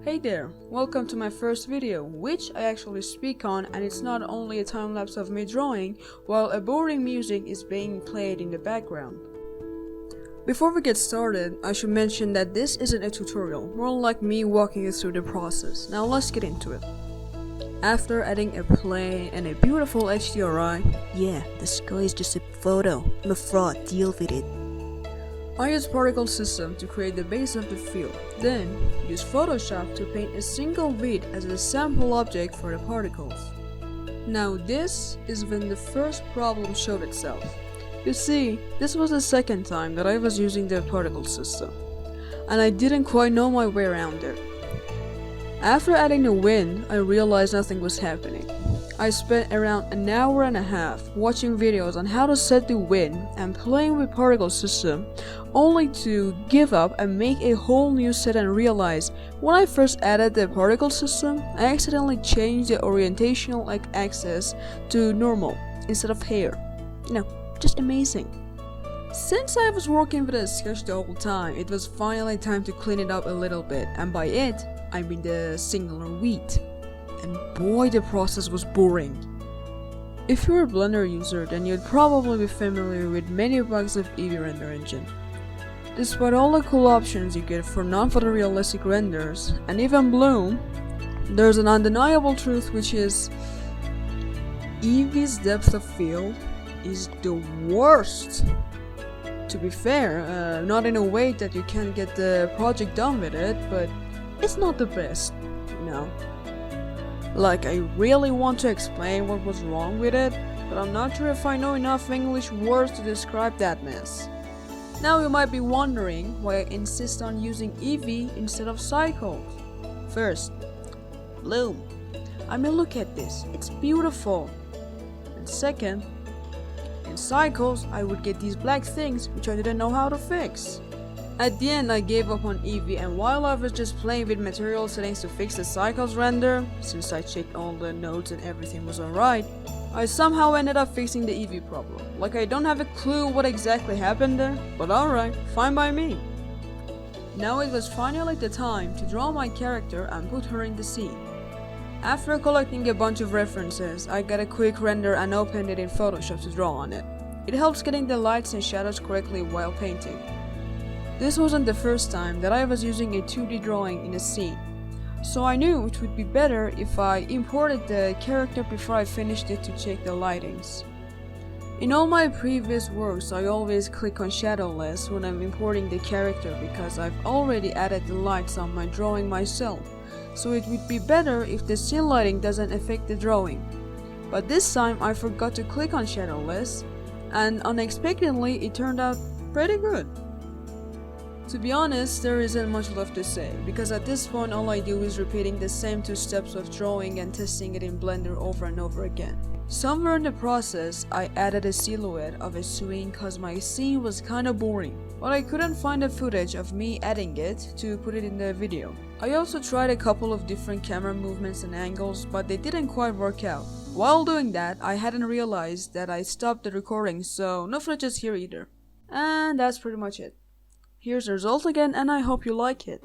Hey there, welcome to my first video, which I actually speak on, and it's not only a time-lapse of me drawing, while a boring music is being played in the background. Before we get started, I should mention that this isn't a tutorial, more like me walking you through the process. Now let's get into it. After adding a plane and a beautiful HDRI, Yeah, the sky is just a photo. I'm a fraud, deal with it. I use particle system to create the base of the field, then use Photoshop to paint a single bead as a sample object for the particles. Now this is when the first problem showed itself. You see, this was the second time that I was using the particle system, and I didn't quite know my way around it. After adding the wind, I realized nothing was happening. I spent around an hour and a half watching videos on how to set the wind and playing with particle system, only to give up and make a whole new set and realize when I first added the particle system, I accidentally changed the orientational axis to normal instead of hair. Just amazing. Since I was working with a sketch the whole time, it was finally time to clean it up a little bit, and by it, I mean the singular wheat. And boy, the process was boring. If you're a Blender user, then you'd probably be familiar with many bugs of Eevee render engine. Despite all the cool options you get for non-photorealistic renders, and even Bloom, there's an undeniable truth, which is Eevee's depth of field is the worst. To be fair, not in a way that you can't get the project done with it, but it's not the best, you know. Like, I really want to explain what was wrong with it, but I'm not sure if I know enough English words to describe that mess. Now you might be wondering why I insist on using Eevee instead of Cycles. First, Bloom. I mean, look at this, it's beautiful. And second, in Cycles, I would get these black things which I didn't know how to fix. At the end, I gave up on Eevee, and while I was just playing with material settings to fix the Cycles render, since I checked all the nodes and everything was alright, I somehow ended up fixing the Eevee problem. Like, I don't have a clue what exactly happened there, but alright, fine by me. Now it was finally the time to draw my character and put her in the scene. After collecting a bunch of references, I got a quick render and opened it in Photoshop to draw on it. It helps getting the lights and shadows correctly while painting. This wasn't the first time that I was using a 2D drawing in a scene, so I knew it would be better if I imported the character before I finished it to check the lightings. In all my previous works, I always click on shadowless when I'm importing the character because I've already added the lights on my drawing myself, so it would be better if the scene lighting doesn't affect the drawing. But this time I forgot to click on shadowless, and unexpectedly it turned out pretty good. To be honest, there isn't much left to say, because at this point all I do is repeating the same 2 steps of drawing and testing it in Blender over and over again. Somewhere in the process, I added a silhouette of a swing cause my scene was kinda boring, but I couldn't find the footage of me adding it to put it in the video. I also tried a couple of different camera movements and angles, but they didn't quite work out. While doing that, I hadn't realized that I stopped the recording, so no footage is here either. And that's pretty much it. Here's the result again, and I hope you like it.